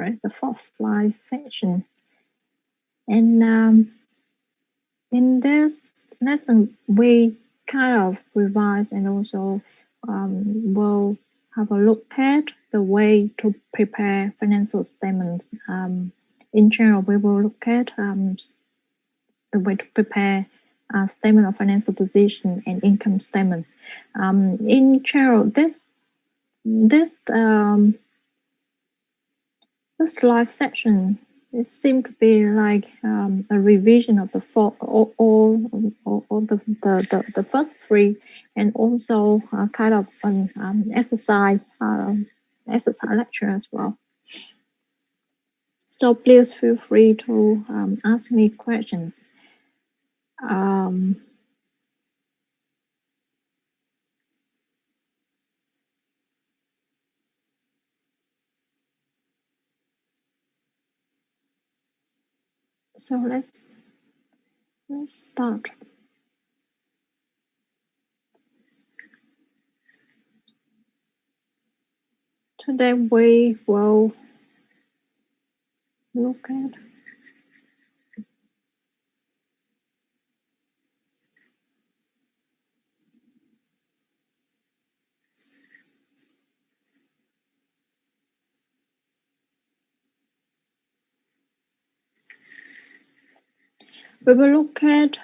sorry, the fourth FRI section. And in this lesson, we kind of revise and also will have a look at the way to prepare financial statements. In general, we will look at the way to prepare a statement of financial position and income statement. In general, this live section, it seemed to be like a revision of the the first three, and also kind of an exercise lecture as well. So please feel free to ask me questions. So let's start. Today we will look at we will look at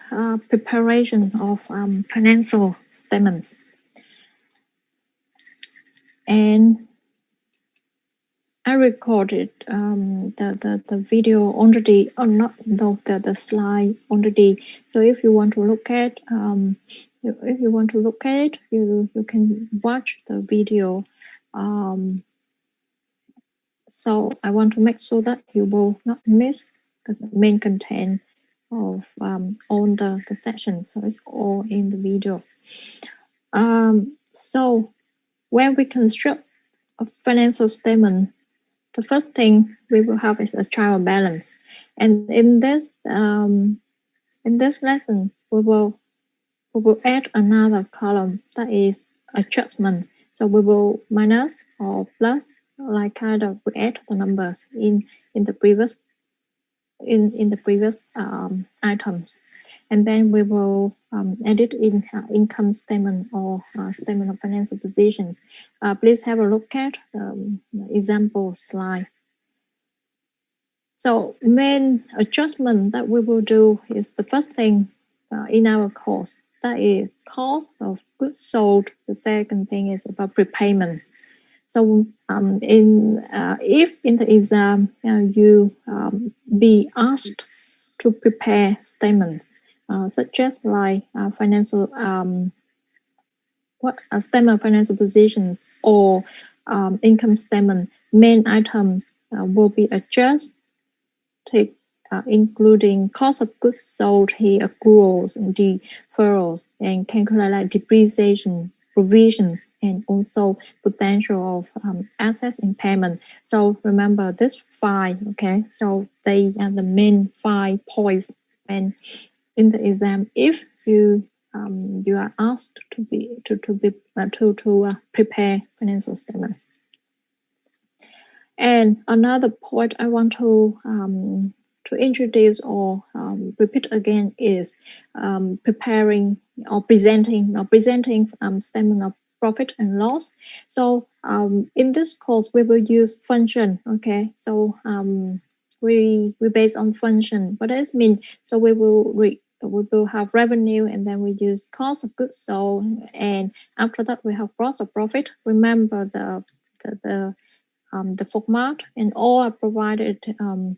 preparation of financial statements. And I recorded the video already, or not, no, the slide already. So if you want to look at it, you can watch the video. So I want to make sure that you will not miss the main content of all the sessions. So it's all in the video. So when we construct a financial statement, the first thing we will have is a trial balance. And in this lesson, we will add another column, that is adjustment. So we will minus or plus, like kind of we add the numbers in the previous items, and then we will edit in income statement or statement of financial positions. Please have a look at the example slide. So main adjustment that we will do is the first thing in our course, that is cost of goods sold. The second thing is about prepayments. So if in the exam you be asked to prepare statements, such as like financial statement of financial positions or income statement, main items will be adjusted, including cost of goods sold here, accruals and deferrals, and calculate like depreciation, provisions, and also potential of assets impairment. So remember this 5, okay? So they are the main 5 points. And in the exam, if you are asked to prepare financial statements. And another point I want to introduce or repeat again is preparing or presenting statement of profit and loss. So in this course we will use function. Okay, so we base on function. What does it mean? So we will have revenue, and then we use cost of goods sold, and after that we have gross of profit. Remember the format, and all are provided on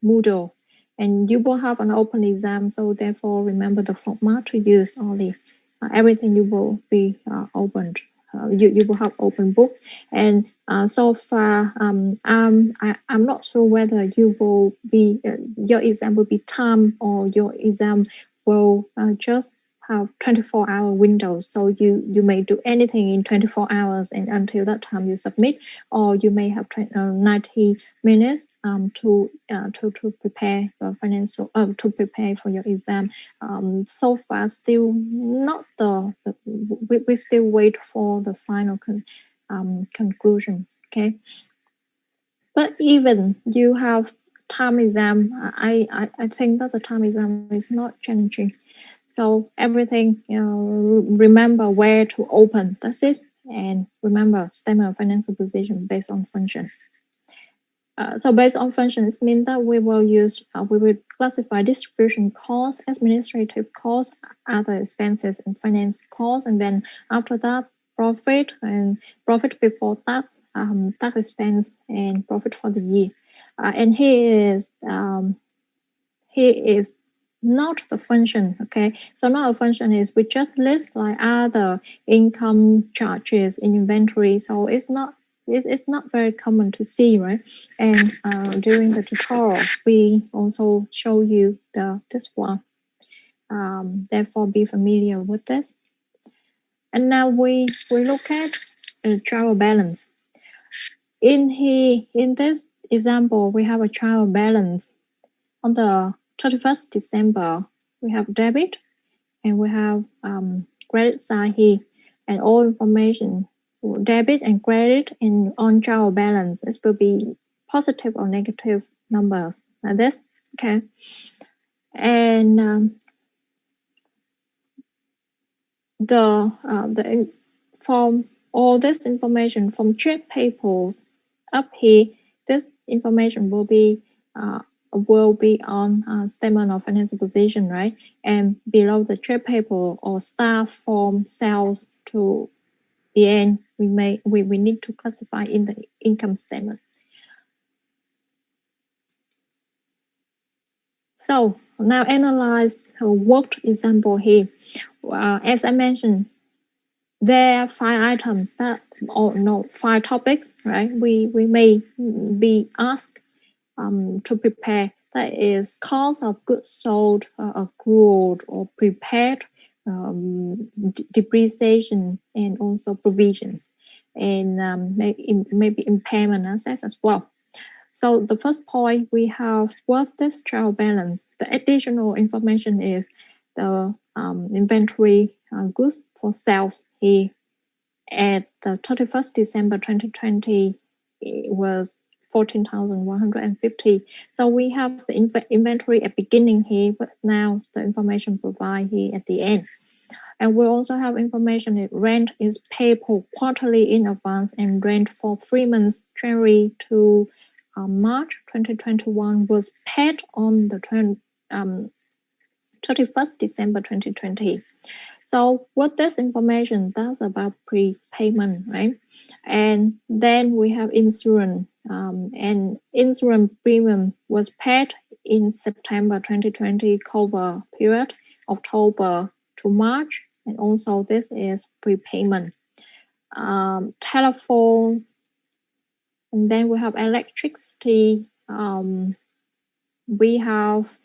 Moodle, and you will have an open exam, so therefore remember the format to use only. Everything you will be opened. You will have open book, and so far I'm not sure whether you will be your exam will be timed, or your exam will just have 24-hour windows, so you may do anything in 24 hours, and until that time you submit, or you may have 90 minutes to prepare your financial to prepare for your exam. So far still not we still wait for the final conclusion. Okay, but even you have time exam, I think that the time exam is not challenging. So everything, remember where to open. That's it. And remember statement of financial position based on function. So based on functions, it means that we will classify distribution costs, administrative costs, other expenses, and finance costs, and then after that, profit and profit before tax, tax expense, and profit for the year. And here is not the function. Okay, so not a function is we just list like other income charges in inventory. So it's not very common to see, right? And during the tutorial, we also show you this one. Therefore, be familiar with this. And now we look at trial balance. In this example, we have a trial balance. On the 31st December, we have debit and we have credit side here, and all information, debit and credit in on trial balance, this will be positive or negative numbers like this. Okay, and from all this information from trade payables up here, this information will be on statement of financial position, right? And below the trade payable or staff from sales to the end, we need to classify in the income statement. So now analyze a worked example here. As I mentioned, there are 5 items that, or no, 5 topics, right? We may be asked to prepare. That is cost of goods sold, accrued or prepared, depreciation, and also provisions, and maybe impairment assets as well. So the first point we have with this trial balance, the additional information is the inventory goods for sales here at the 31st December 2020 it was 14,150. So we have the inventory at beginning here, but now the information provided here at the end. And we also have information that rent is payable quarterly in advance, and rent for 3 months, January to March 2021, was paid on the 31st December 2020. So what this information does about prepayment, right? And then we have insurance, and insurance premium was paid in September 2020 cover period, October to March, and also this is prepayment. Telephones, and then we have electricity. We have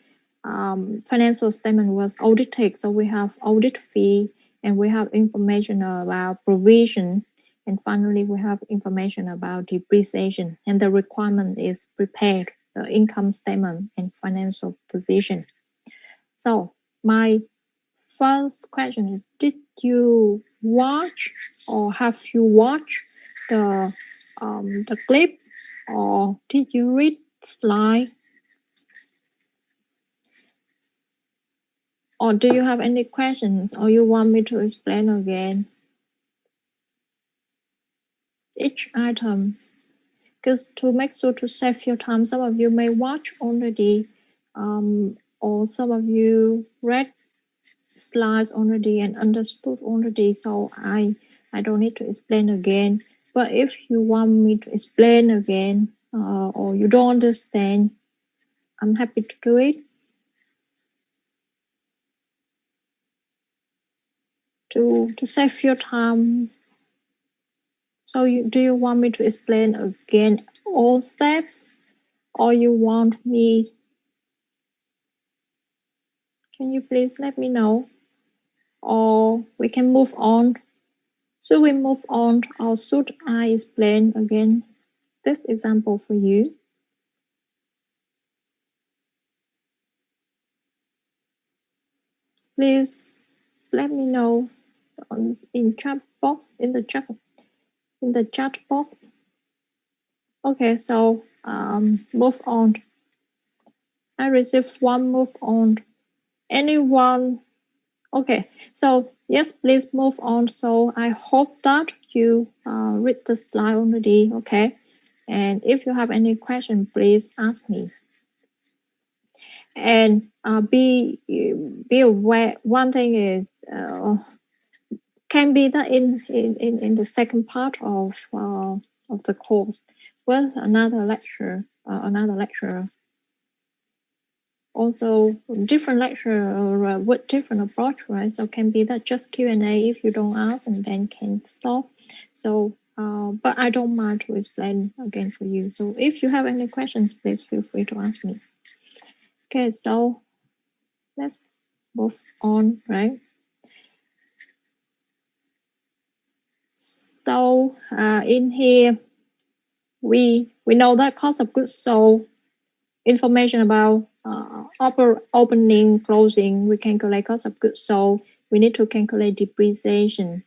financial statement was audited, so we have audit fee, and we have information about provision, and finally we have information about depreciation, and the requirement is prepared the income statement and financial position. So my first question is, did you watch or have you watched the clips, or did you read slide? Or do you have any questions, or you want me to explain again each item? Because to make sure to save your time, some of you may watch already, or some of you read slides already and understood already, so I don't need to explain again. But if you want me to explain again, or you don't understand, I'm happy to do it. To save your time. So do you want me to explain again all steps, or you want me? Can you please let me know? Or we can move on. Should we move on, or should I explain again this example for you? Please let me know in the chat box. Okay, so move on. I received one move on. Anyone? Okay, so yes, please move on. So I hope that you read the slide already. Okay, and if you have any question, please ask me. And be aware. One thing is can be that in the second part of the course with another lecture also different lecture or with different approach, right? So can be that just Q&A if you don't ask and then can stop. So but I don't mind to explain again for you. So if you have any questions, please feel free to ask me. Okay, so let's move on, right? So in here we know that cost of goods sold information about opening, closing. We calculate cost of goods sold. We need to calculate depreciation.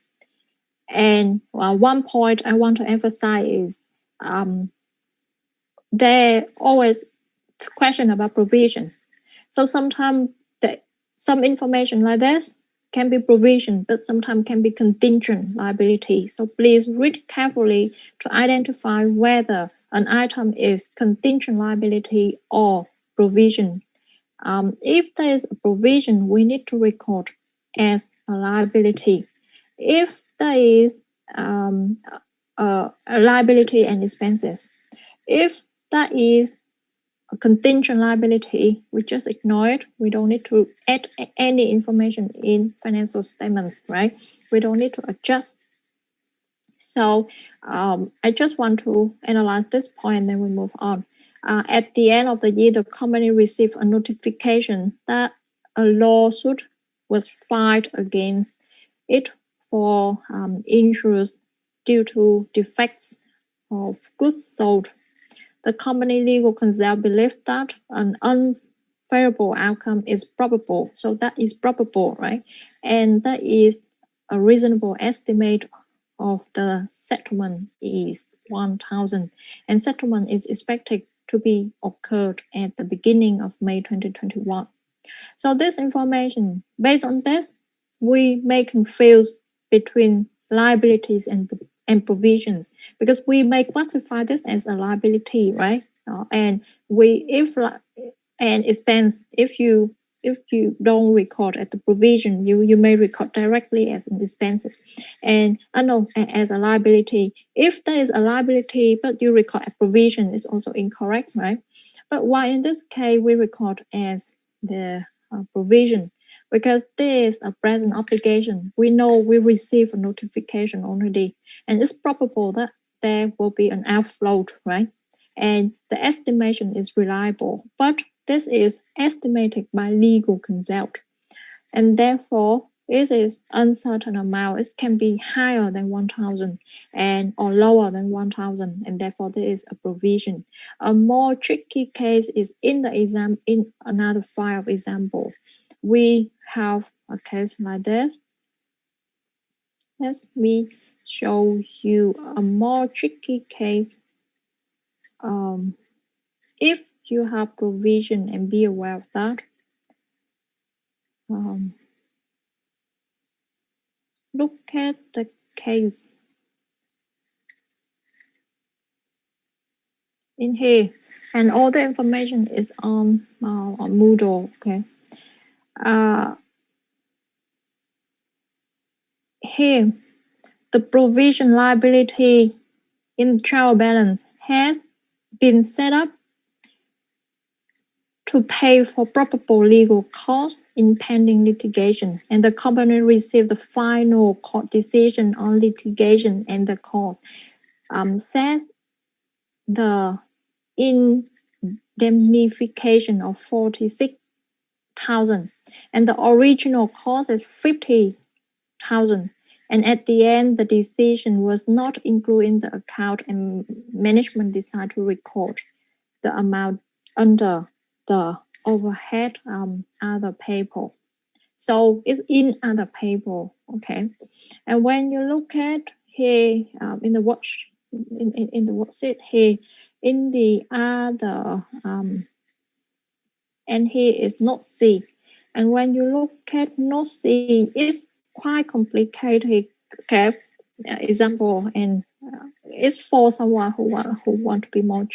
And one point I want to emphasize is there always question about provision. So sometimes some information like this can be provision, but sometimes can be contingent liability. So please read carefully to identify whether an item is contingent liability or provision. If there is a provision, we need to record as a liability. If there is a liability and expenses, if that is a contingent liability, we just ignore it. We don't need to add any information in financial statements, right? We don't need to adjust. So I just want to analyze this point and then we move on. At the end of the year, the company received a notification that a lawsuit was filed against it for insurance due to defects of goods sold. The company legal counsel believed that an unfavorable outcome is probable. So that is probable, right? And that is a reasonable estimate of the settlement is 1,000. And settlement is expected to be occurred at the beginning of May 2021. So this information, based on this, we may confuse between liabilities and provisions because we may classify this as a liability, right? And we if and expense if you don't record at the provision, you may record directly as an expenses, and no as a liability. If there is a liability but you record a provision, is also incorrect, right? But why in this case we record as the provision? Because there is a present obligation. We know we receive a notification already, and it's probable that there will be an outflow, right? And the estimation is reliable, but this is estimated by legal consult, and therefore it is uncertain amount. It can be higher than 1,000 and or lower than 1,000, and therefore there is a provision. A more tricky case is in the exam in another file of example. We have a case like this. Let me show you a more tricky case. If you have provision and be aware of that. Look at the case in here, and all the information is on Moodle. Okay. Here, the provision liability in the trial balance has been set up to pay for probable legal costs in pending litigation, and the company received the final court decision on litigation and the cost. Says the indemnification of 46,000, and the original cost is 50,000. And at the end, the decision was not included in the account, and management decided to record the amount under the overhead other payable. So it's in other payable, okay? And when you look at here in the worksheet here, in the other and here is not C. And when you look at not C, it's quite complicated. Okay, example, and it's for someone who want to be more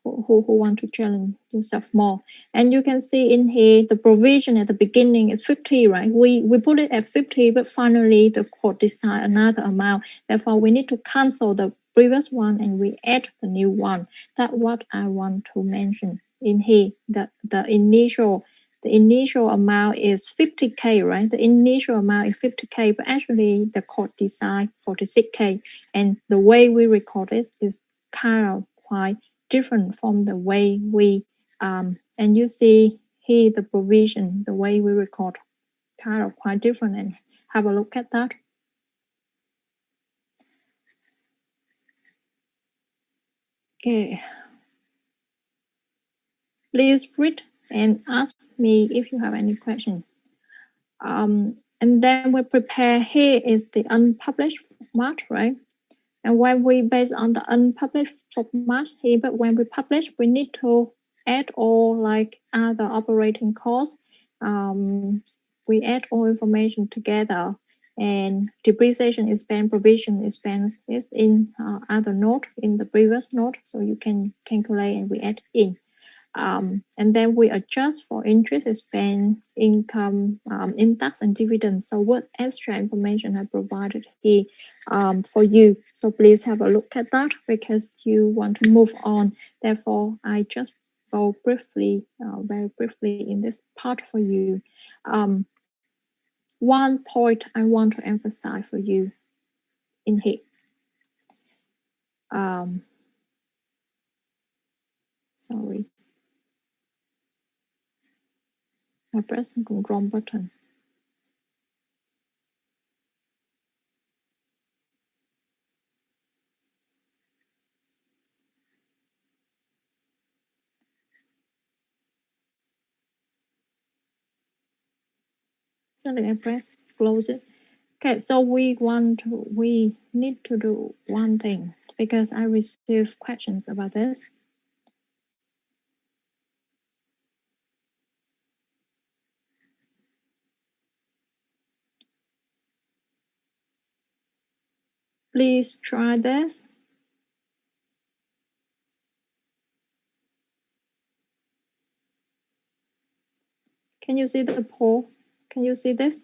who want to challenge yourself more. And you can see in here the provision at the beginning is 50, right? We put it at 50, but finally the court decide another amount. Therefore, we need to cancel the previous one and we add the new one. That's what I want to mention in here. The initial amount is 50K, right? The initial amount is 50K, but actually the court decide 46K. And the way we record it is kind of quite different from the way we, and you see here the provision, the way we record kind of quite different, and have a look at that. Okay. Please read and ask me if you have any question. And then we prepare, here is the unpublished format, right? And when we base on the unpublished format here, but when we publish, we need to add all like other operating costs. We add all information together, and depreciation expense, provision expense is in other note in the previous note, so you can calculate and we add in. And then we adjust for interest expense, income, in tax and dividends. So what extra information I provided here for you. So please have a look at that because you want to move on. Therefore, I just go briefly, very briefly in this part for you. One point I want to emphasize for you in here. Sorry. I pressed the wrong button. Sorry, I press close it. Okay, so we need to do one thing because I received questions about this. Please try this. Can you see the poll? Can you see this?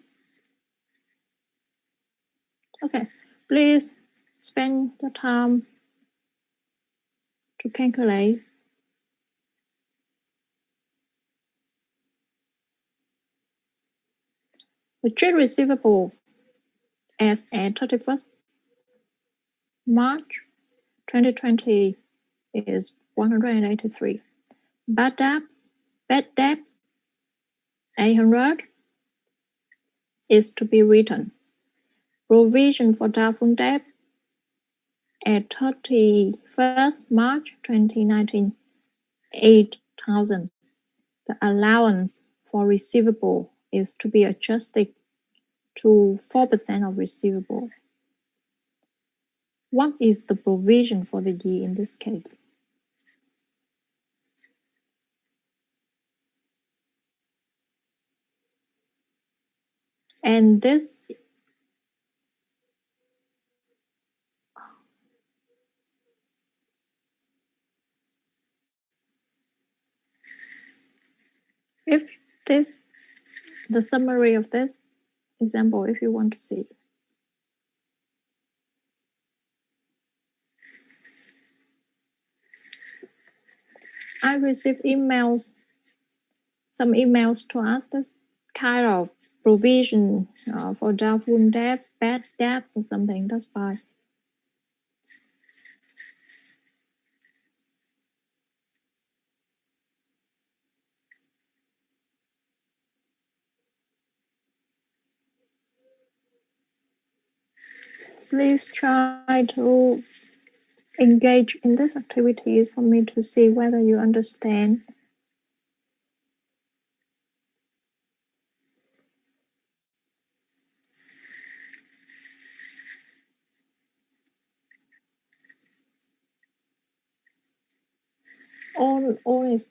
Okay, please spend your time to calculate. The trade receivable as at 31st March 2020 is 183. Bad debts 800 is to be written. Provision for doubtful debt at 31st March 2019, 8,000. The allowance for receivable is to be adjusted to 4% of receivable. What is the provision for the year in this case? And this, if this, the summary of this example, if you want to see. I received emails, some emails to ask this kind of provision for doubtful debt, bad debts or something. That's why. Please try to engage in these activities for me to see whether you understand. all is,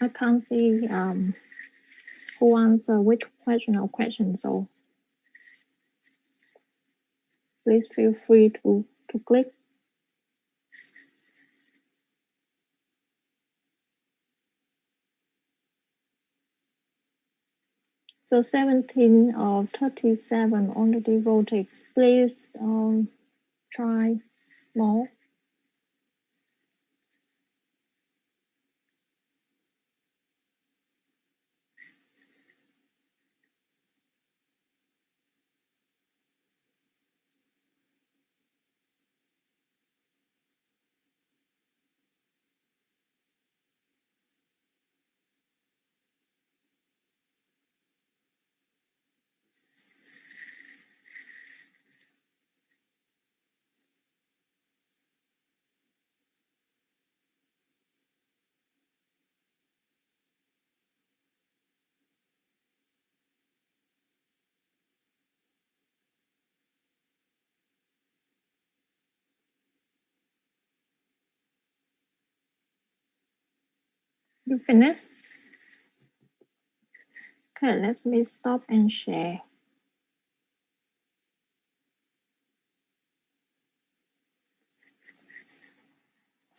I can't see who answer which question or question, so please feel free to click. So 17 or 37 already voted. Please try more. You finish? Okay, let me stop and share.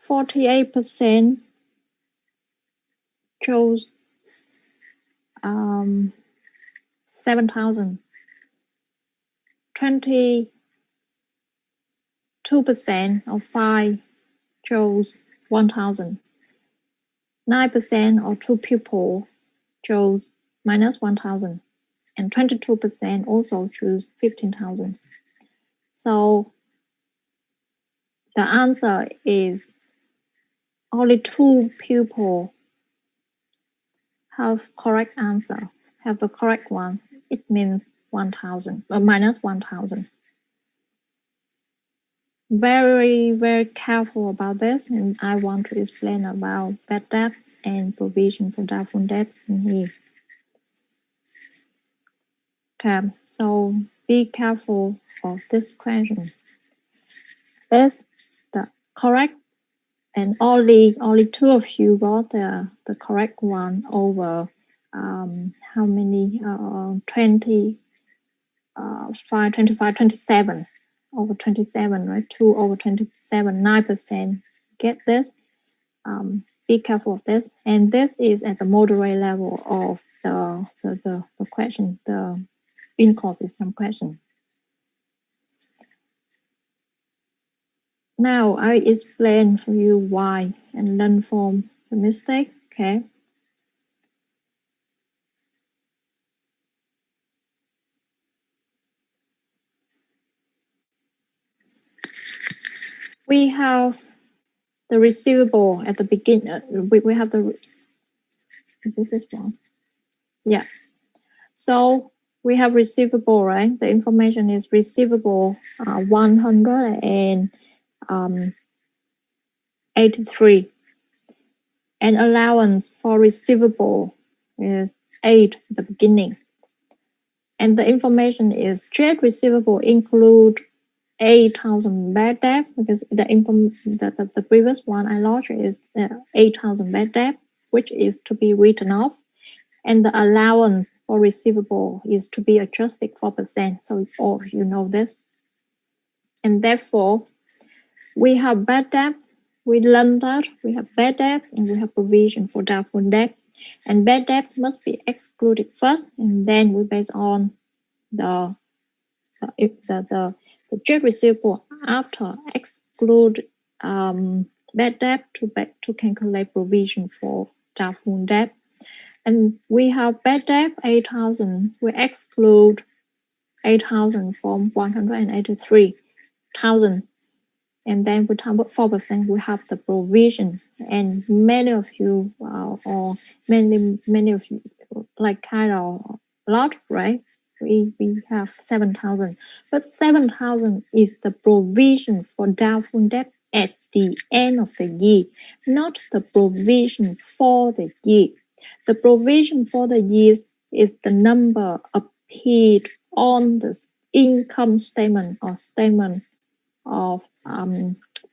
48% chose 7,000. 22% of 5 chose 1,000. 9% or 2 people chose minus 1,000. And 22% also choose 15,000. So the answer is only 2 people have correct answer, have the correct one. It means 1,000 or minus 1,000. Very, very careful about this, and I want to explain about bad debts and provision for doubtful debts in here. Okay, so be careful of this question. Is the correct, and only 2 of you got the correct one over how many 20 5 25 27 over 27, right? 2 over 27, 9% get this. Be careful of this, and this is at the moderate level of the question, the in-course exam question. Now I explain for you why and learn from the mistake. Okay. We have the receivable at the beginning. We have the, is it this one? Yeah. So we have receivable, right? The information is receivable 183. And allowance for receivable is 8 at the beginning. And the information is trade receivable include 8,000 bad debt, because the previous one I lodged is 8,000 bad debt, which is to be written off. And the allowance for receivable is to be adjusted 4%. So all you know this. And therefore, we have bad debts. We learned that we have bad debts and we have provision for doubtful debts. And bad debts must be excluded first, and then we base on the trade receivable after exclude bad debt to calculate provision for doubtful debt. And we have bad debt 8,000. We exclude 8,000 from 183,000. And then we talk about 4%, we have the provision. And many of you, or many of you, like kind of a lot, right? We have 7,000. But 7,000 is the provision for doubtful debt at the end of the year, not the provision for the year. The provision for the year is the number appeared on the income statement or statement of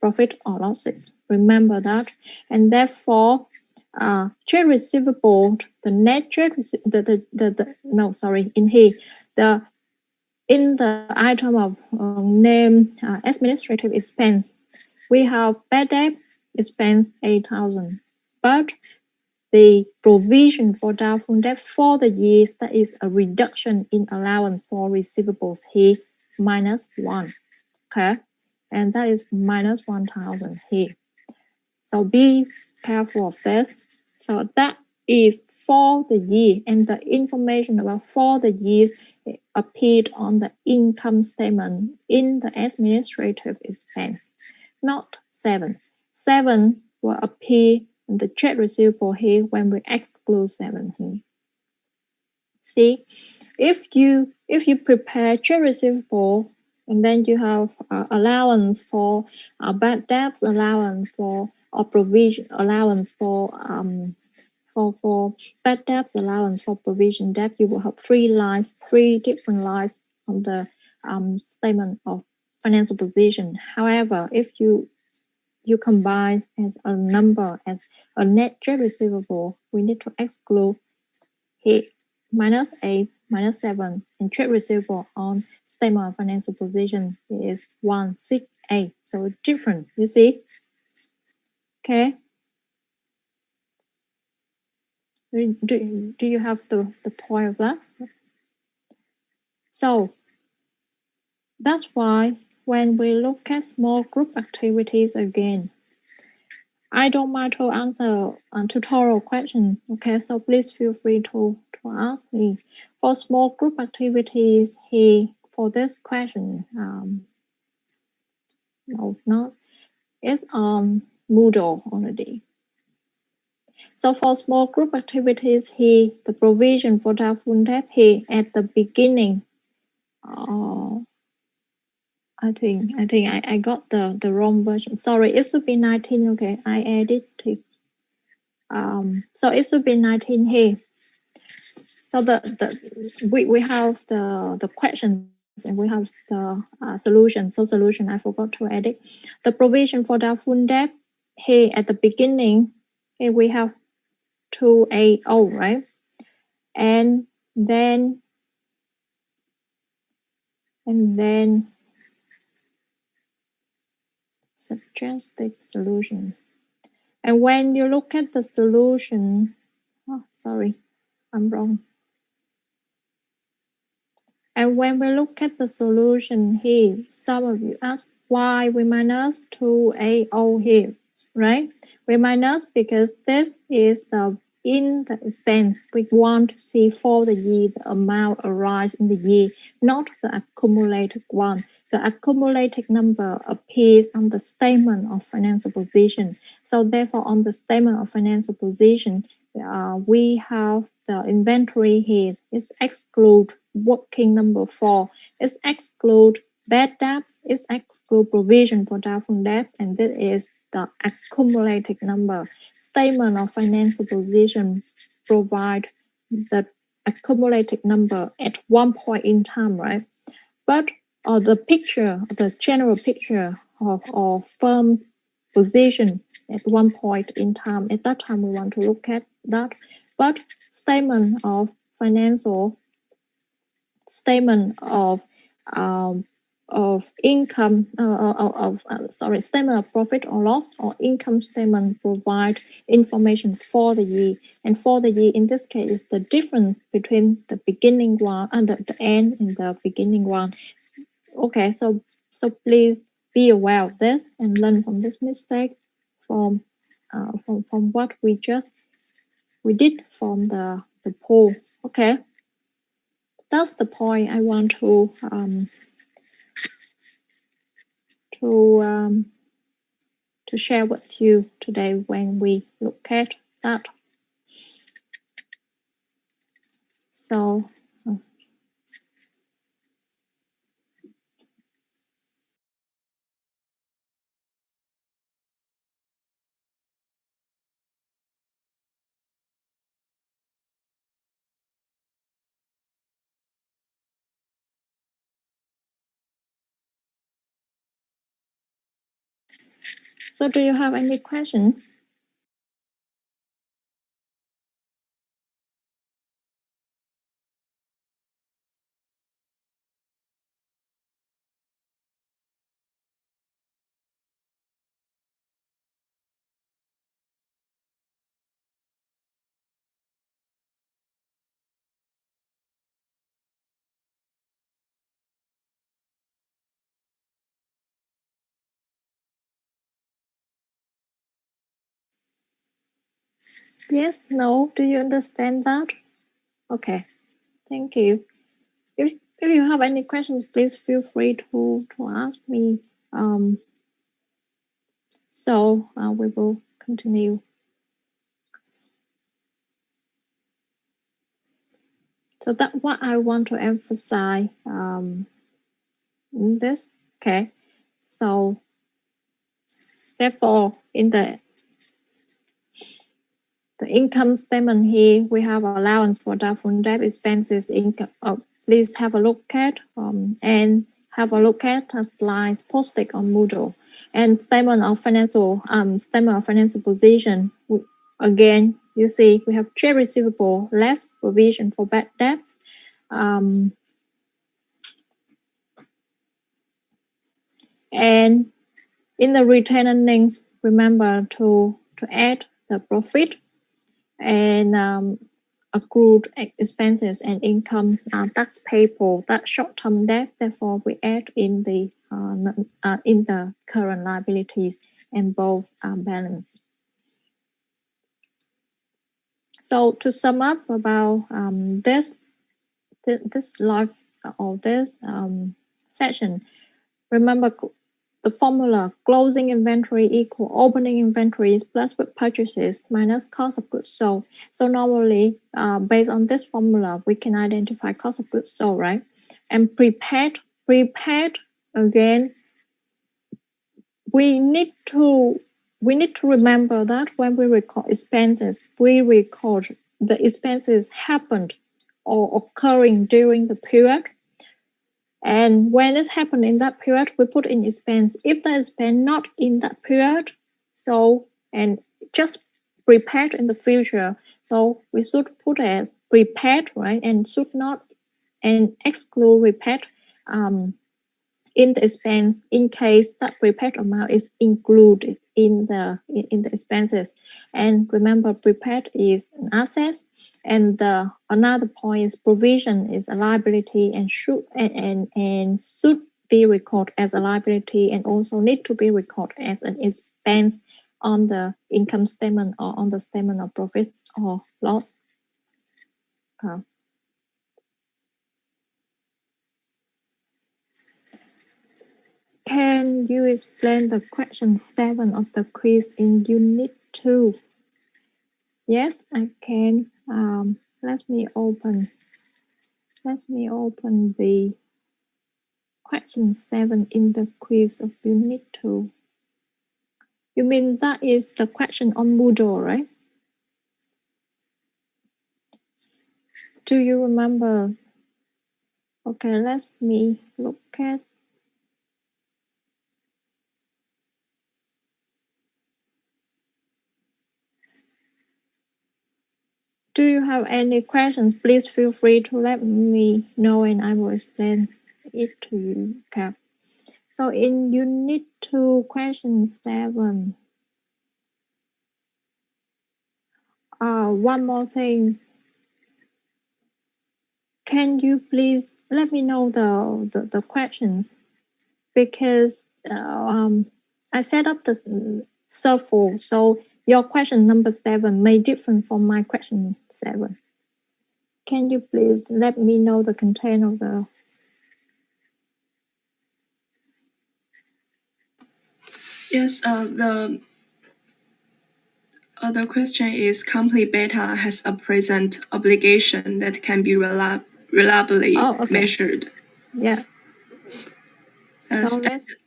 profit or losses, Remember that. And therefore, trade receivable, the net trade no, sorry, in here, in the item of name administrative expense, we have bad debt expense 8,000, but the provision for doubtful debt for the years, that is a reduction in allowance for receivables here, -1, okay? And that is -1,000 here. So be careful of this. So that is for the year, and the information about for the years appeared on the income statement in the administrative expense, not 7. 7 will appear in the trade receivable here when we exclude 7 here. See, if you prepare trade receivable and then you have allowance for bad debts, allowance for or provision allowance for bad debts, allowance for provision debt, you will have 3 different lines on the statement of financial position. However, if you combine as a number as a net trade receivable, we need to exclude here -8, -7, and trade receivable on statement of financial position is 168. So it's different, you see? Okay. Do you have the point of that? So that's why when we look at small group activities again, I don't mind to answer tutorial questions. Okay, so please feel free to ask me. For small group activities here, for this question, no, not, it's on Moodle already. So for small group activities here, the provision for doubtful debt here at the beginning, I think I got the wrong version. Sorry, it should be 19. Okay, I added it. So it should be 19 here. So we have the questions and we have the solution. So solution, I forgot to add it. The provision for doubtful debt here at the beginning, here we have 280, right? And then suggested solution. And when you look at the solution, oh, sorry, I'm wrong. And when we look at the solution here, some of you ask why we minus 280 here, right? We minus because this is the in the expense. We want to see for the year the amount arise in the year, not the accumulated one. The accumulated number appears on the statement of financial position. So therefore, on the statement of financial position, we have the inventory here is exclude working number 4, is exclude bad debts, is exclude provision for doubtful debts, and this is the accumulated number. Statement of financial position provide the accumulated number at one point in time, right? But the picture, the general picture of firm's position at one point in time, at that time we want to look at that. But statement of financial, statement of income, statement of profit or loss or income statement provide information for the year. And for the year, in this case, is the difference between the beginning one and the end in the beginning one. Okay, so please be aware of this and learn from this mistake from what we did from the poll. Okay, that's the point I want to share with you today when we look at that. So So do you have any question? Yes, no, do you understand that? Okay, thank you. If you have any questions, please feel free to ask me. So we will continue. So that's what I want to emphasize in this. Okay, so therefore in the income statement here, we have allowance for doubtful debt expenses. Income. Please have a look at and have a look at the slides posted on Moodle and statement of financial position. Again, you see we have trade receivable, less provision for bad debts. And in the retained earnings, remember to add the profit and accrued expenses and income tax payable, that short-term debt. Therefore, we add in the current liabilities and both balance. So to sum up about this live or this session, remember the formula: closing inventory equal opening inventories plus purchases minus cost of goods sold. So normally, based on this formula, we can identify cost of goods sold, right? And prepared again. We need to remember that when we record expenses, we record the expenses happened or occurring during the period. And when it's happened in that period, we put in expense. If the expense not in that period, so and just prepared in the future, so we should put as prepared, right? And should not and exclude prepared in the expense in case that prepared amount is included in the expenses. And remember, prepared is an asset, and another point is provision is a liability and should be recorded as a liability and also need to be recorded as an expense on the income statement or on the statement of profit or loss. Can you explain the question 7 of the quiz in Unit 2? Yes, I can. Let me open the question 7 in the quiz of Unit 2. You mean that is the question on Moodle, right? Do you remember? Okay, let me look at. Do you have any questions? Please feel free to let me know and I will explain it to you. Okay. So in Unit 2, question 7, one more thing. Can you please let me know the questions? Because I set up the circle, so your question number 7 may different from my question 7. Can you please let me know the content of the... Yes, the other question is company beta has a present obligation that can be reliably measured. Yeah. So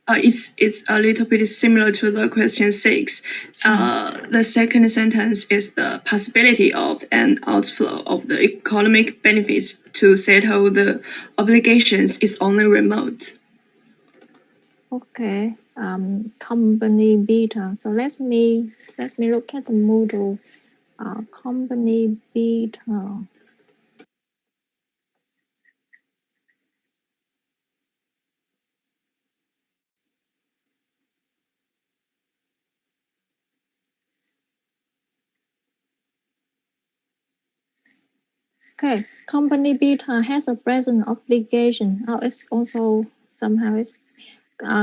it's a little bit similar to the question 6. The second sentence is the possibility of an outflow of the economic benefits to settle the obligations is only remote. Okay. company beta. So let me look at the model. Company beta. Okay, company beta has a present obligation. Oh, it's also somehow it's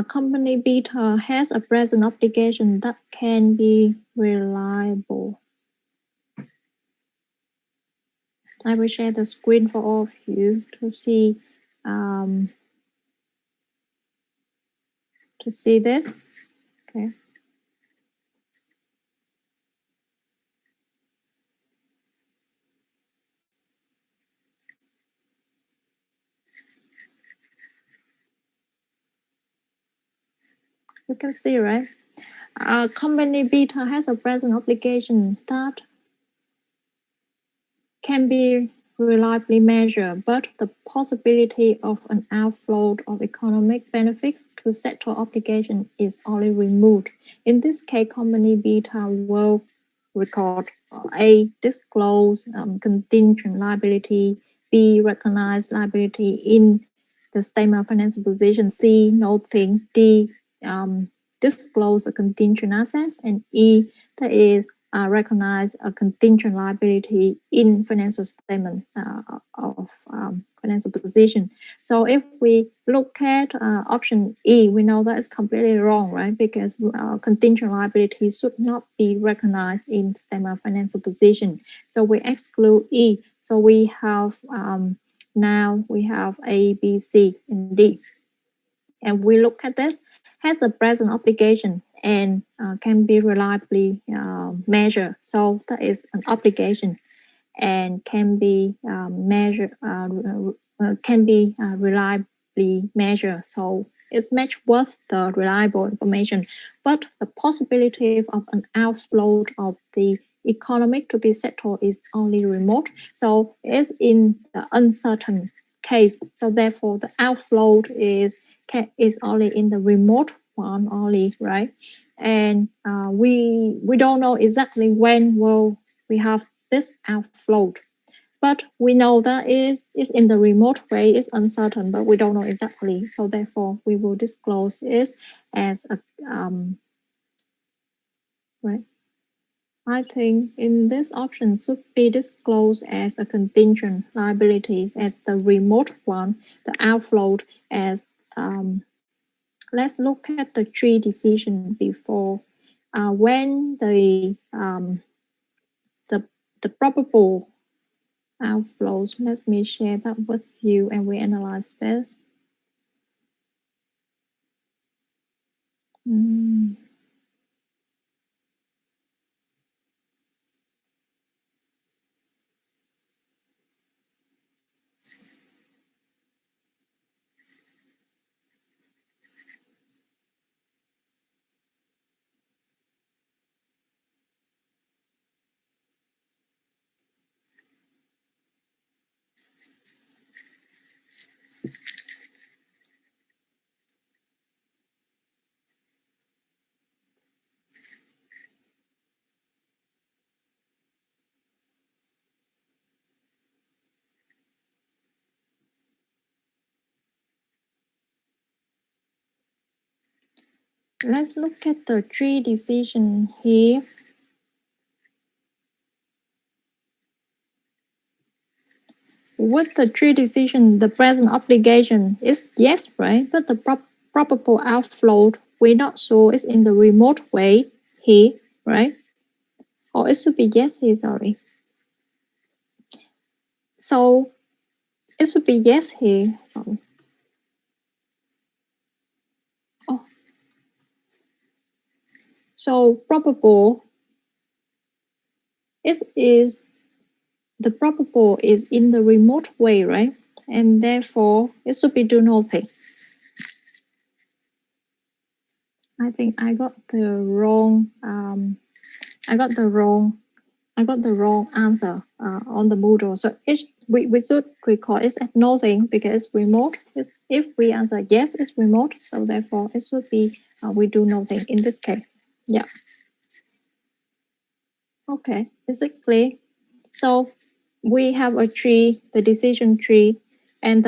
company beta has a present obligation that can be reliable. I will share the screen for all of you to see this. Okay. You can see, right? Company beta has a present obligation that can be reliably measured, but the possibility of an outflow of economic benefits to settle obligation is only removed. In this case, company beta will record A, disclose contingent liability, B, recognize liability in the statement of financial position, C, nothing, D, disclose a contingent assets, and E, that is recognize a contingent liability in financial statement of financial position. So if we look at option E, we know that is completely wrong, right? Because contingent liability should not be recognized in statement of financial position. So we exclude E. So we have now we have A, B, C, and D. And we look at this, has a present obligation and can be reliably measured. So that is an obligation and can be measured, can be reliably measured. So it's matched with the reliable information, but the possibility of an outflow of the economic to be settled is only remote. So it's in the uncertain case. So therefore, the outflow is only in the remote one only, right? And we don't know exactly when will we have this outflow, but we know that is in the remote way. It's uncertain, but we don't know exactly. So therefore, we will disclose it as a right. I think in this option should be disclosed as a contingent liabilities as the remote one, the outflow as let's look at the tree decision before. When the probable outflows, let me share that with you and we analyze this. Let's look at the tree decision here. With the tree decision, the present obligation is yes, right? But the probable outflow, we're not sure it's in the remote way here, right? Or it should be yes here, sorry. So it should be yes here. Oh. So probable, it is the probable is in the remote way, right? And therefore it should be do nothing. I think I got the wrong I got the wrong answer on the Moodle. So we should record it as nothing because remote is, if we answer yes, it's remote, so therefore it should be we do nothing in this case. Yeah. Okay, is it clear? So we have a tree, the decision tree, and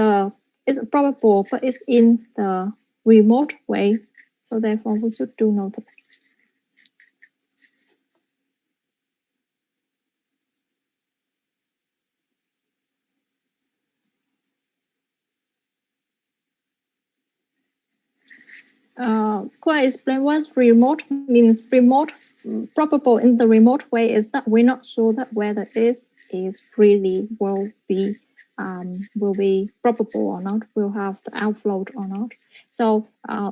it's probable, but it's in the remote way. So therefore, we should do nothing. Could I explain what remote means? Remote, probable in the remote way is that we're not sure that whether this is really will be probable or not, will have the outflow or not. So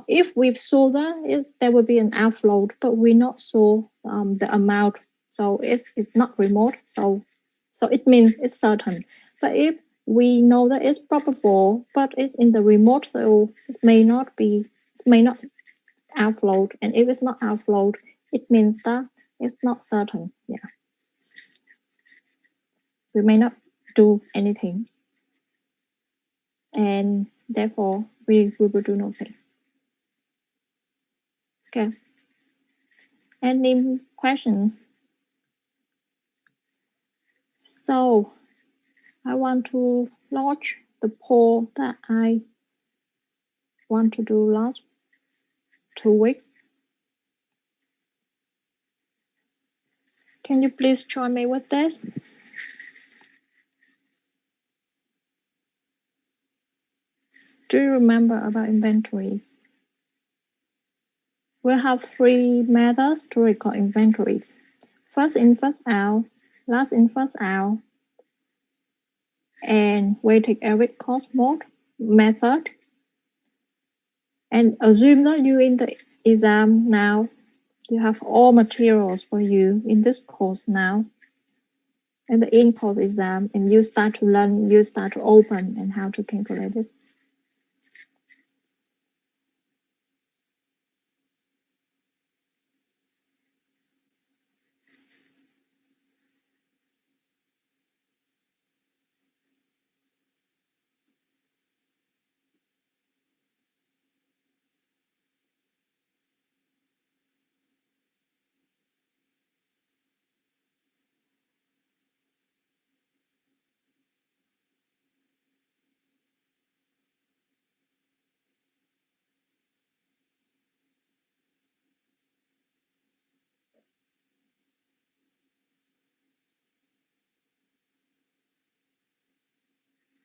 if we've saw that is there will be an outflow, but we're not sure the amount. So it's not remote. So it means it's certain. But if we know that it's probable, but it's in the remote, so it may not be, it may not outflow, and if it's not outflow, it means that it's not certain. Yeah, we may not do anything, and therefore we will do nothing. Okay. Any questions? So I want to launch the poll that I want to do last 2 weeks. Can you please join me with this? Do you remember about inventories? We have 3 methods to record inventories. First in, first out, last in, first out, and weighted average cost method. And assume that you in the exam now, you have all materials for you in this course now, and the in-course exam, and you start to learn, you start to open and how to calculate this.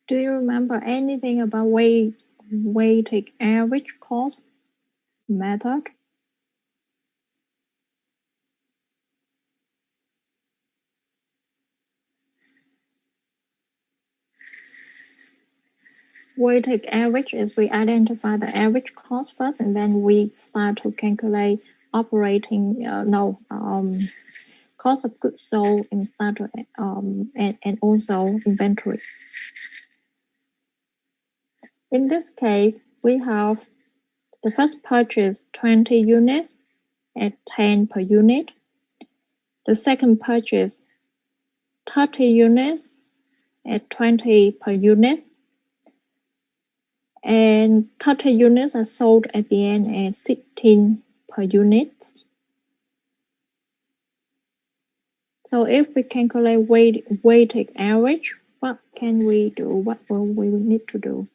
Do you remember anything about weighted average cost method? Weighted average is we identify the average cost first, and then we start to calculate operating cost of goods sold, and start to and also inventory. In this case, we have the first purchase 20 units at 10 per unit. The second purchase 30 units at 20 per unit. And 30 units are sold at the end at 16 per unit. So if we calculate weighted average, what can we do? What will we need to do?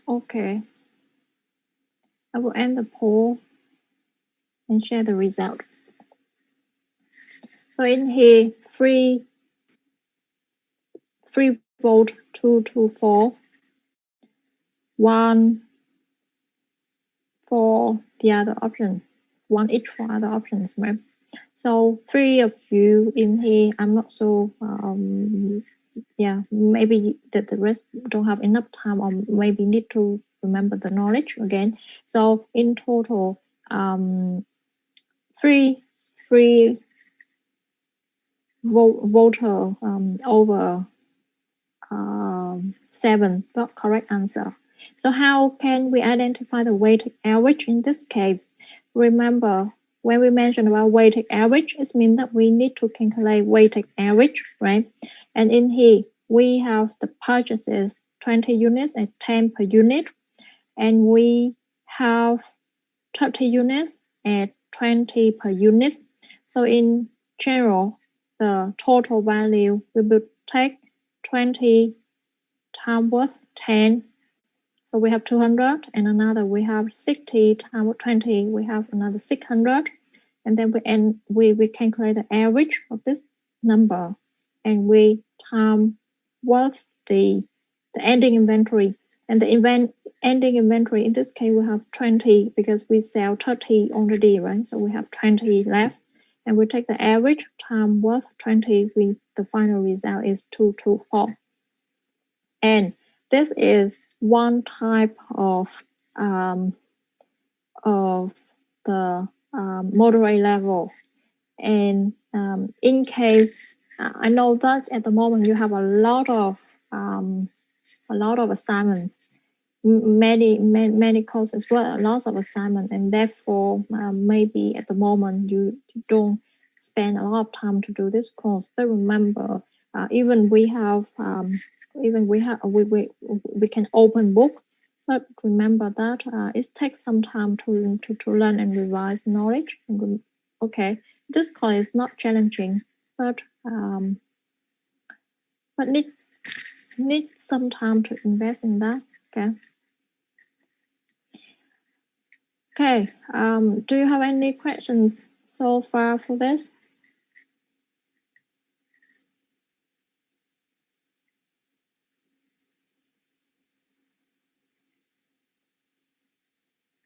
Okay. I will end the poll and share the result. So in here, free vote 224, 1 for the other option, 1 each for other options, right? So 3 of you in here, I'm not so, yeah, maybe the rest don't have enough time or maybe need to remember the knowledge again. So in total, 3 voter over 7 the correct answer. So how can we identify the weighted average in this case? Remember, when we mention about weighted average, it means that we need to calculate weighted average, right? And in here, we have the purchases 20 units at 10 per unit, and we have 30 units at 20 per unit. So in general, the total value we will take 20 times worth 10. So we have 200, and another we have 60 times 20, we have another 600. And then we calculate the average of this number, and we time worth the ending inventory. And the ending inventory, in this case, we have 20 because we sell 30 already, right? So we have 20 left. And we take the average time worth 20, the final result is 224. And this is one type of the moderate level. And in case I know that at the moment you have a lot of assignments, many courses, well, lots of assignment, and therefore maybe at the moment you don't spend a lot of time to do this course. But remember, even we can open book, but remember that it takes some time to learn and revise knowledge. Okay, this course is not challenging, but need some time to invest in that. Okay. Okay, do you have any questions so far for this?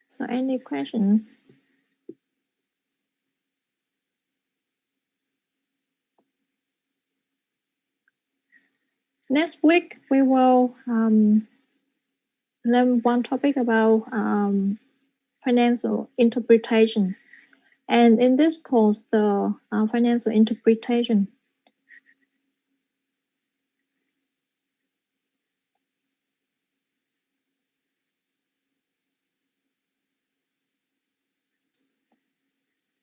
So any questions? Next week, we will learn one topic about financial interpretation. And in this course, the financial interpretation.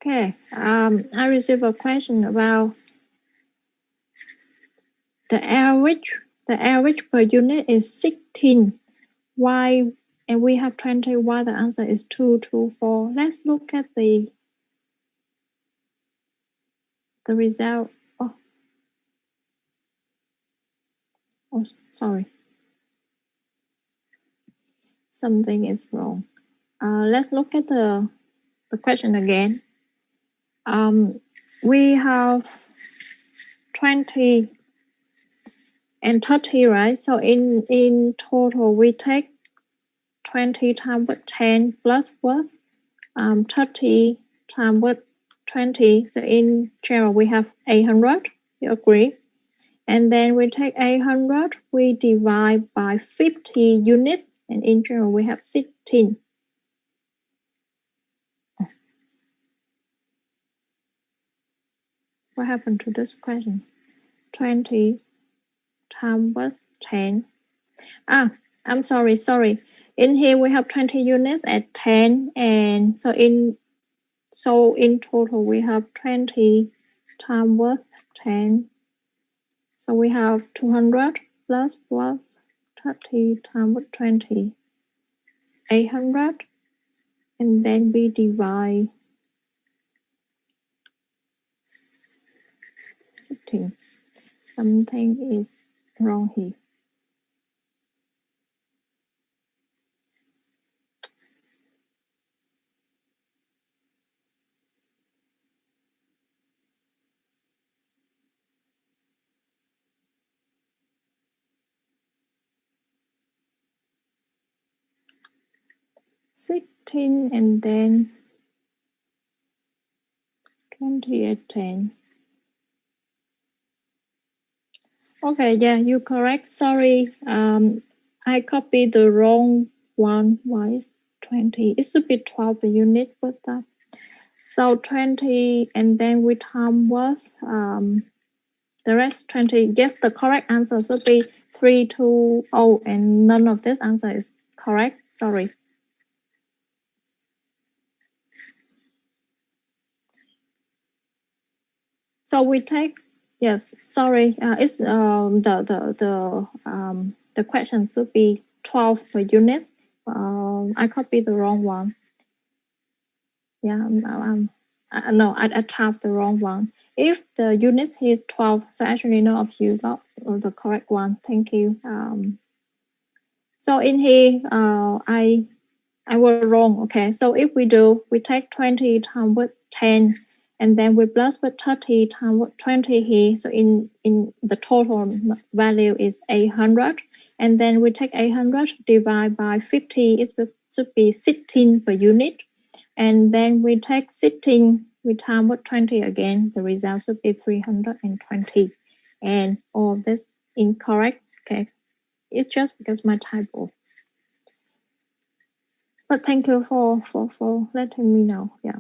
Okay, I received a question about the average. The average per unit is 16. Why? And we have 20. Why the answer is 224. Let's look at the result. Oh, sorry. Something is wrong. Let's look at the question again. We have 20 and 30, right? So in total, we take 20 times with 10 plus what? 30 times with 20. So in general, we have 800. You agree? And then we take 800, we divide by 50 units, and in general, we have 16. What happened to this question? 20 times with 10. I'm sorry. In here, we have 20 units at 10. And so in total, we have 20 times with 10. So we have 200 plus what? 30 times with 20. 800. And then we divide 16. Something is wrong here. 2016 and then 2018. Okay, yeah, you're correct. Sorry, I copied the wrong one. Why is 20? It should be 12 the unit, but so 20 and then we time with the rest 20. Yes, the correct answer should be 320, and none of this answer is correct. Sorry. So we take, yes, sorry, it's the question should be 12 per unit. I copied the wrong one. Yeah, no, I tapped the wrong one. If the unit is 12, so actually none of you got the correct one. Thank you. So in here, I was wrong. Okay, so if we take 20 times with 10, and then we plus with 30 times with 20 here. So in the total value is 800, and then we take 800 divide by 50. It should be 16 per unit, and then we take 16. We time with 20 again. The result should be 320, and all this incorrect. Okay, it's just because my typo. But thank you for letting me know. Yeah.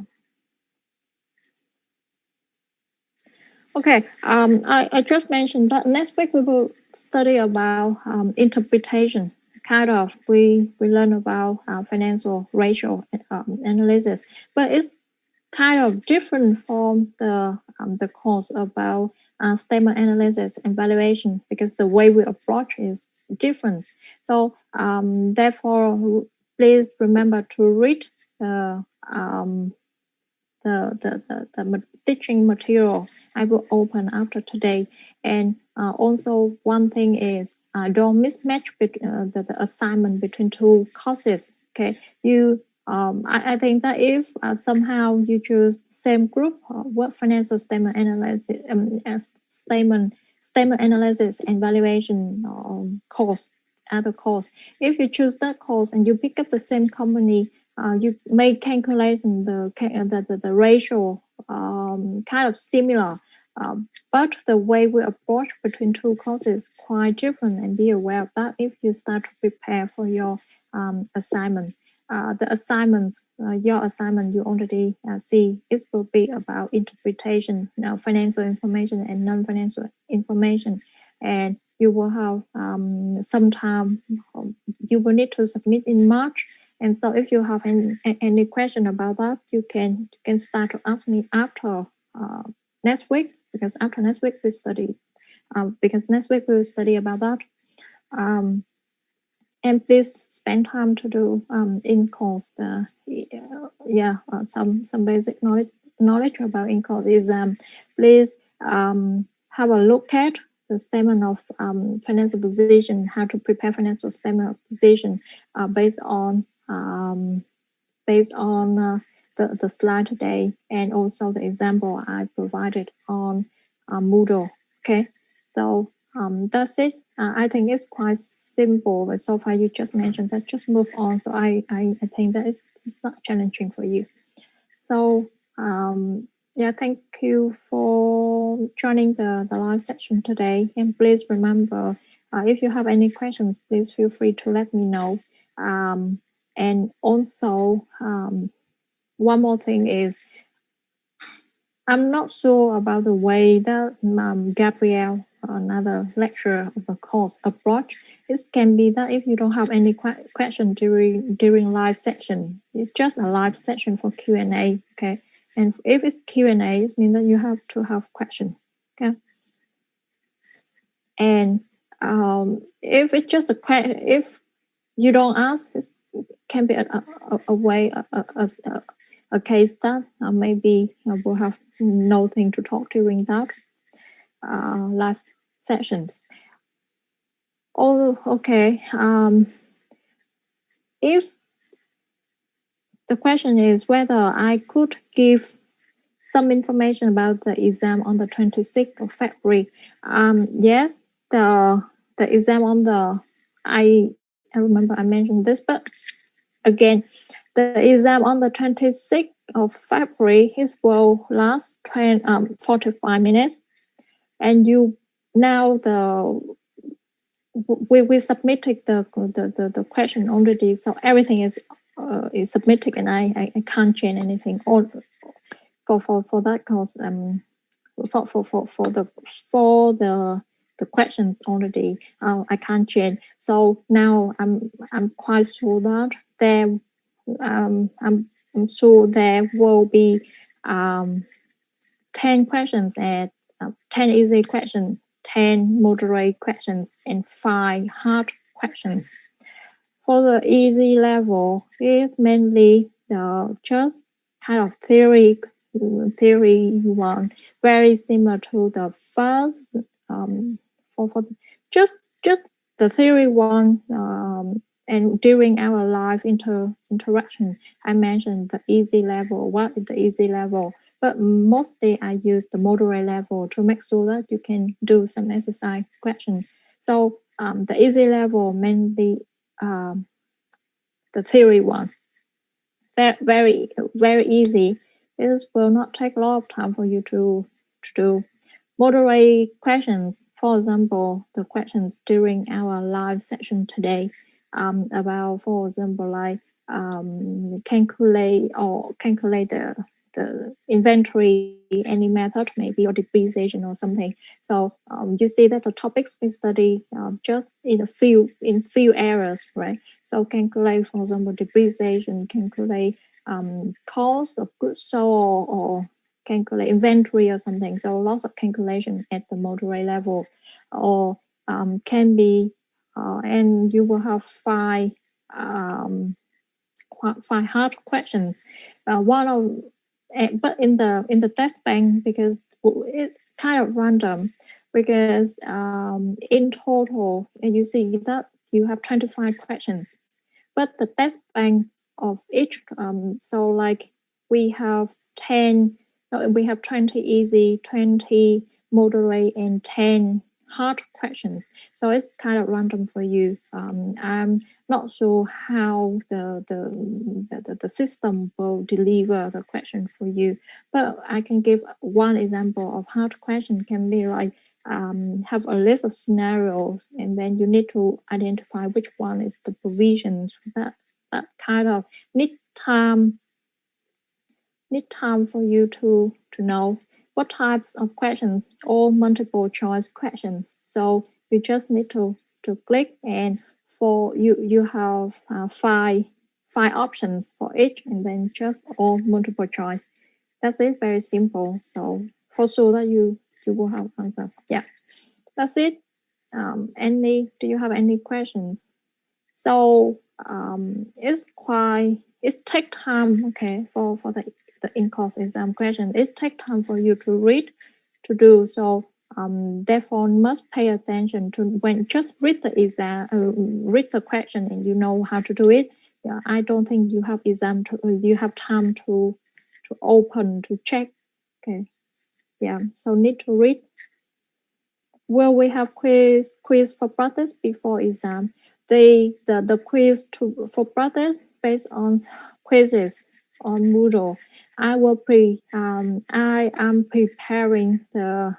Okay. I just mentioned that next week we will study about interpretation. Kind of we learn about financial ratio analysis, but it's kind of different from the course about statement analysis and valuation, because the way we approach is different. So therefore, please remember to read the teaching material I will open after today. And also one thing is don't mismatch the assignment between two courses. Okay, I think that if somehow you choose the same group, what financial statement analysis, statement analysis and valuation course, other course. If you choose that course and you pick up the same company, you make calculation the ratio kind of similar, but the way we approach between two courses is quite different, and be aware of that if you start to prepare for your assignment. The assignment, your assignment, you already see it will be about interpretation, financial information and non-financial information, and you will have some time. You will need to submit in March, and so if you have any question about that, you can start to ask me after next week, because after next week we study. Because next week we will study about that. And please spend time to do in course some basic knowledge about in course exam. Please have a look at the statement of financial position, how to prepare financial statement of position based on the slide today, and also the example I provided on Moodle. Okay, so that's it. I think it's quite simple, but so far you just mentioned that, just move on. So I think that it's not challenging for you. So yeah, thank you for joining the live session today. And please remember, if you have any questions, please feel free to let me know. And also, one more thing is, I'm not sure about the way that Gabrielle, another lecturer of the course, approach. It can be that if you don't have any question during live session, it's just a live session for Q&A. Okay, and if it's Q&A, it means that you have to have question. Okay, and if it's just a question, if you don't ask, it can be a way a case that maybe we'll have nothing to talk during that live sessions. Oh, okay. If the question is whether I could give some information about the exam on the 26th of February, yes, the exam on the I remember I mentioned this, but again, The exam on the 26th of February, it will last 45 minutes. And you now we submitted the question already, so everything is submitted, and I can't change anything. Or for that course, for the questions already, I can't change. So now I'm quite sure that there I'm sure there will be 10 questions and 10 easy questions, 10 moderate questions, and 5 hard questions. For the easy level, it's mainly just kind of theory one, very similar to the first. For just the theory one, and during our live interaction, I mentioned the easy level. What is the easy level? But mostly I use the moderate level to make sure that you can do some exercise questions. So the easy level mainly the theory one. Very easy. This will not take a lot of time for you to do. Moderate questions, for example, the questions during our live session today, about, for example, like calculate the inventory, any method maybe, or depreciation or something. So you see that the topics we study just in a few areas, right? So calculate, for example, depreciation, calculate cost of goods sold, or calculate inventory or something. So lots of calculation at the moderate level, or can be, and you will have 5 hard questions. One of, but in the test bank, because it's kind of random, because in total you see that you have 25 questions, but the test bank of each, so like we have 10, we have 20 easy, 20 moderate, and 10 hard questions. So it's kind of random for you. I'm not sure how the system will deliver the question for you, but I can give one example of hard question. Can be like have a list of scenarios, and then you need to identify which one is the provisions. That kind of need time for you to know what types of questions, or multiple choice questions. So you just need to click, and for you have 5 options for each, and then just all multiple choice. That's it, very simple. So for sure that you will have answer. Yeah, that's it. Do you have any questions? So it's take time, okay, for the in-course exam question. It take time for you to read, to do. So therefore must pay attention to when just read the exam, read the question, and you know how to do it. Yeah, I don't think you have you have time to open, to check. Okay, yeah, so need to read. Will we have quiz for brothers before exam? The quiz for brothers based on quizzes on Moodle. I am preparing the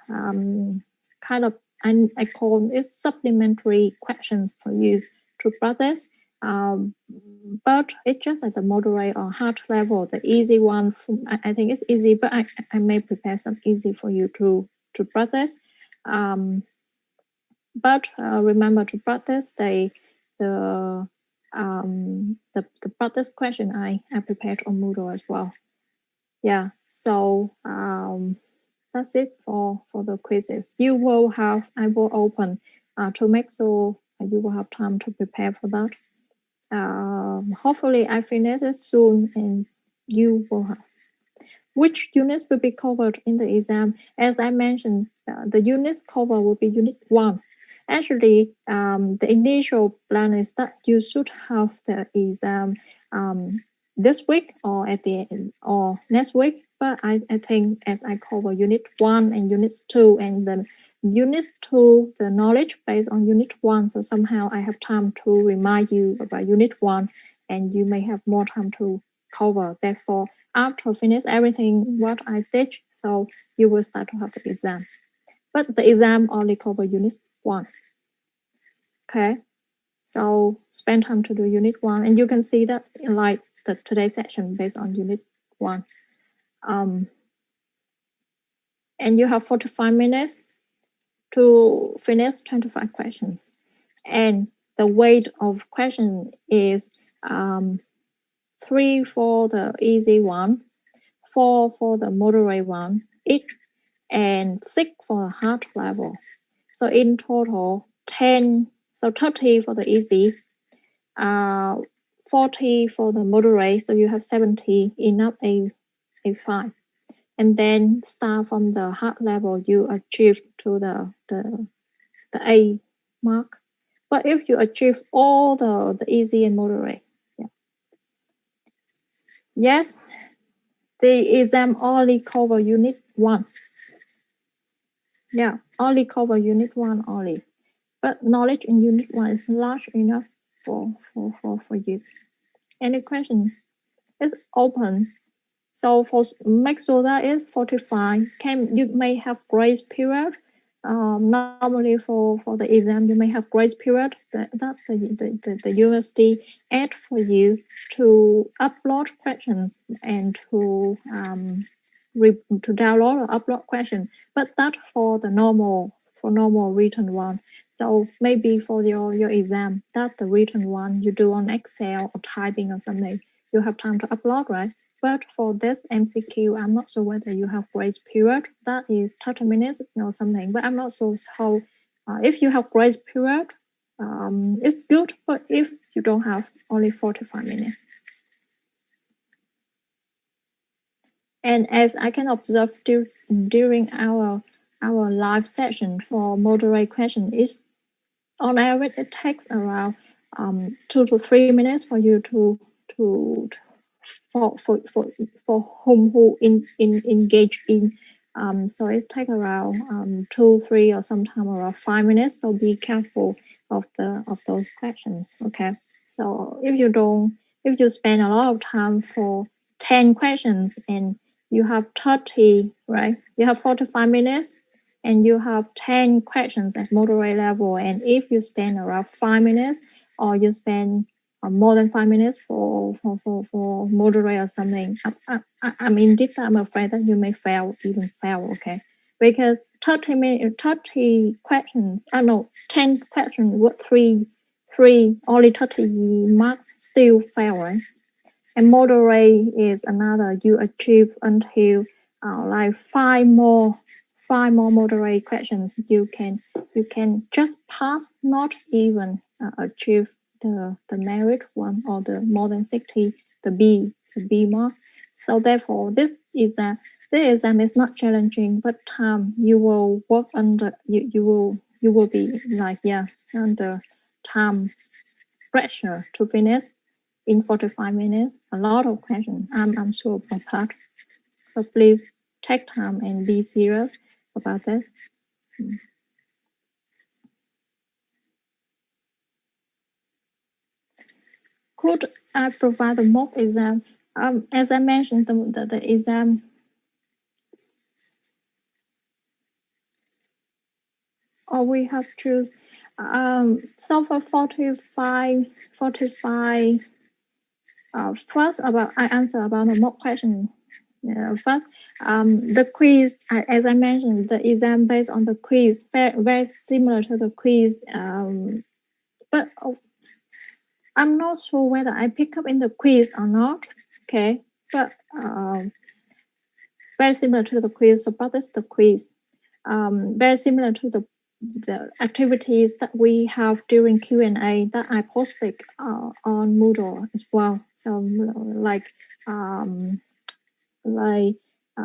kind of, I call it supplementary questions for you to brothers. But it's just at the moderate or hard level. The easy one, I think it's easy, but I may prepare some easy for you to brothers. But remember to practice the practice question I prepared on Moodle as well. Yeah, so that's it for the quizzes. I will open to make sure you will have time to prepare for that. Hopefully I finish it soon, and you will have. Which units will be covered in the exam? As I mentioned, the units covered will be unit 1. Actually, the initial plan is that you should have the exam this week, or at the end, or next week. But I think as I cover unit 1 and unit 2, and then unit 2, the knowledge based on unit 1, so somehow I have time to remind you about unit 1, and you may have more time to cover. Therefore, after finish everything what I teach, so you will start to have the exam. But the exam only cover unit 1. Okay, so spend time to do unit 1, and you can see that in like the today's session based on unit 1. And you have 45 minutes to finish 25 questions. And the weight of question is 3 for the easy one, 4 for the moderate one each, and 6 for the hard level. So in total, 10, so 30 for the easy, 40 for the moderate, so you have 70 enough A5. And then start from the hard level, you achieve to the A mark. But if you achieve all the easy and moderate, yeah. Yes, the exam only cover unit 1. Yeah, only cover unit 1 only. But knowledge in unit 1 is large enough for you. Any question? It's open. So for make sure that is 45. You may have grace period. Normally for the exam, you may have grace period that the university add for you to upload questions and to download or upload questions. But that for the normal written one. So maybe for your exam, that the written one you do on Excel or typing or something, you have time to upload, right? But for this MCQ, I'm not sure whether you have grace period. That is 30 minutes or something, but I'm not sure how. If you have grace period, it's good. But if you don't have, only 45 minutes. And as I can observe during our live session for moderate question, is on average it takes around 2 to 3 minutes for you to for who engage in. So it takes around 2, 3, or sometimes around 5 minutes. So be careful of those questions. Okay. So if you spend a lot of time for 10 questions and you have 30, right? You have 45 minutes and you have 10 questions at moderate level. And if you spend around 5 minutes or you spend more than 5 minutes for moderate or something, I mean, this time I'm afraid that you may even fail, okay? Because 30 questions, no, 10 questions, what three, only 30 marks still fail, right? And moderate is another, you achieve until like five more moderate questions. You can just pass, not even achieve the merit one or the more than 60, the B mark. So therefore, this exam is not challenging, but time you will work under, you will be like, yeah, under time pressure to finish in 45 minutes. A lot of questions. I'm sure about that. So please take time and be serious about this. Could I provide a mock exam? As I mentioned, the exam. Or we have choose. So for 45. First, I answer about the mock question. First, the quiz, as I mentioned, the exam based on the quiz, very similar to the quiz. But I'm not sure whether I pick up in the quiz or not. Okay, but very similar to the quiz. So practice the quiz. Very similar to the activities that we have during Q&A that I posted on Moodle as well. So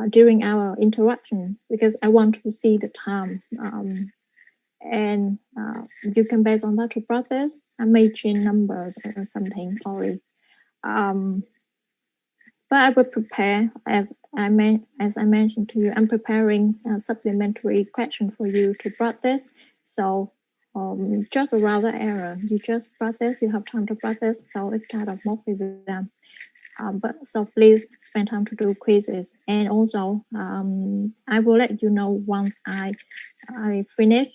during our interaction, because I want to see the time, and you can base on that to practice. I may change numbers or something sorry. But I will prepare, as I mentioned to you, I'm preparing a supplementary question for you to practice. So just around the error, you just practice, you have time to practice. So it's kind of mock exam. But so please spend time to do quizzes, and also I will let you know once I finish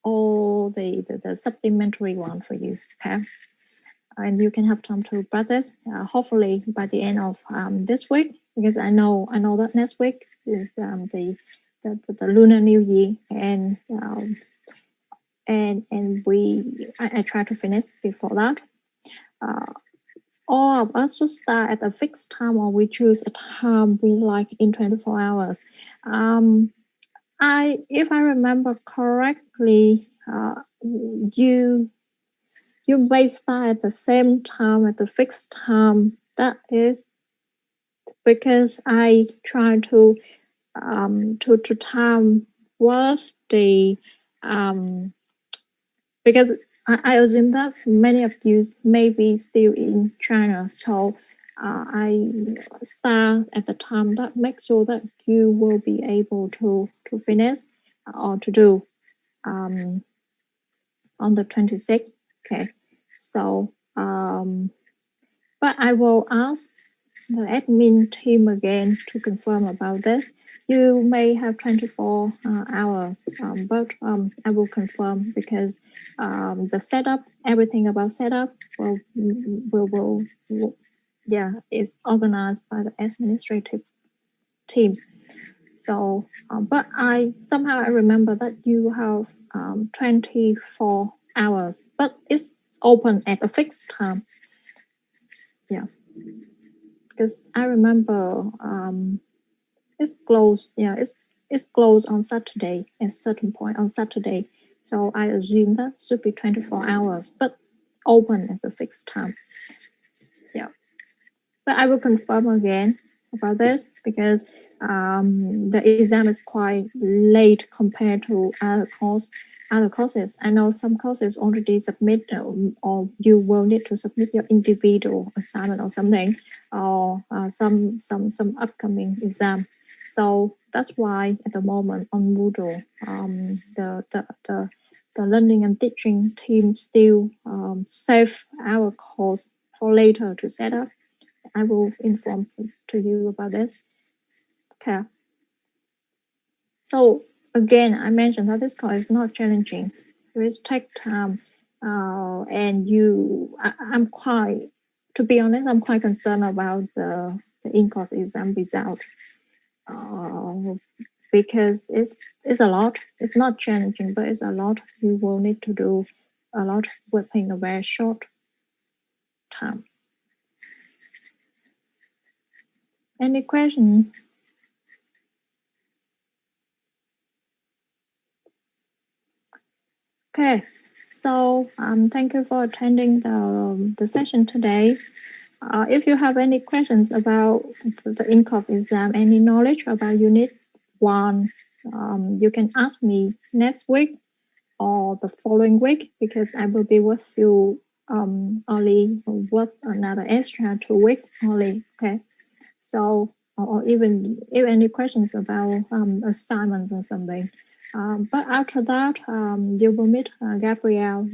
all the supplementary one for you. Okay, and you can have time to practice. Hopefully by the end of this week, because I know that next week is the Lunar New Year, and I try to finish before that. All of us should start at a fixed time, or we choose a time we like in 24 hours. If I remember correctly, you may start at the same time at the fixed time. That is because I try to time was the because I assume that many of you may be still in China, so I start at the time that makes sure that you will be able to finish or to do on the 26th. Okay, so but I will ask the admin team again to confirm about this. You may have 24 hours, but I will confirm because the setup, everything about setup will yeah, is organized by the administrative team. So, but I somehow I remember that you have 24 hours, but it's open at a fixed time. Yeah, because I remember it's closed. Yeah, it's closed on Saturday at a certain point on Saturday. So I assume that should be 24 hours, but open at a fixed time. Yeah, but I will confirm again about this because the exam is quite late compared to other courses. I know some courses already submit or you will need to submit your individual assignment or something, or some upcoming exam. So that's why at the moment on Moodle, the learning and teaching team still save our course for later to set up. I will inform to you about this. Okay. So again, I mentioned that this course is not challenging. It take time, and I'm quite, to be honest, I'm quite concerned about the in-course exam result, because it's a lot. It's not challenging, but it's a lot. You will need to do a lot within a very short time. Any question? Okay, so thank you for attending the session today. If you have any questions about the in-course exam, any knowledge about Unit 1, you can ask me next week or the following week, because I will be with you only with another extra 2 weeks only. Okay, so or even if any questions about assignments or something. But after that, you will meet Gabrielle.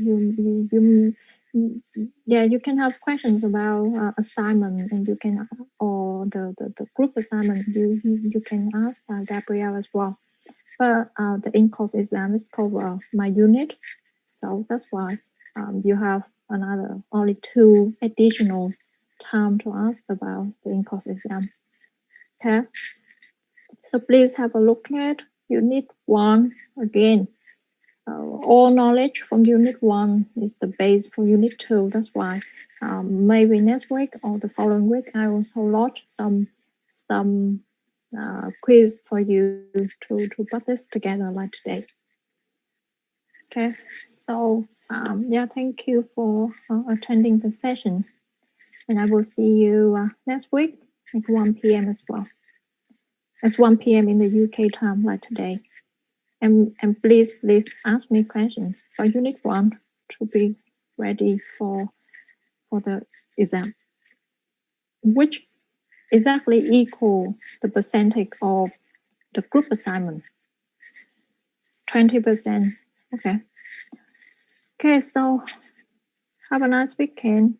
Yeah, you can have questions about assignment, and you can or the group assignment. You can ask Gabrielle as well. But the in-course exam is cover my unit, so that's why you have another only 2 additional time to ask about the in-course exam. Okay, so please have a look at Unit 1 again. All knowledge from Unit 1 is the base for Unit 2. That's why maybe next week or the following week, I also launch some quiz for you to practice together like today. Okay, so yeah, thank you for attending the session, and I will see you next week at 1 p.m. as well. It's 1 p.m. in the UK time like today. And please ask me questions for Unit 1 to be ready for the exam, which exactly equal the percentage of the group assignment, 20%. Okay. Okay, so have a nice weekend.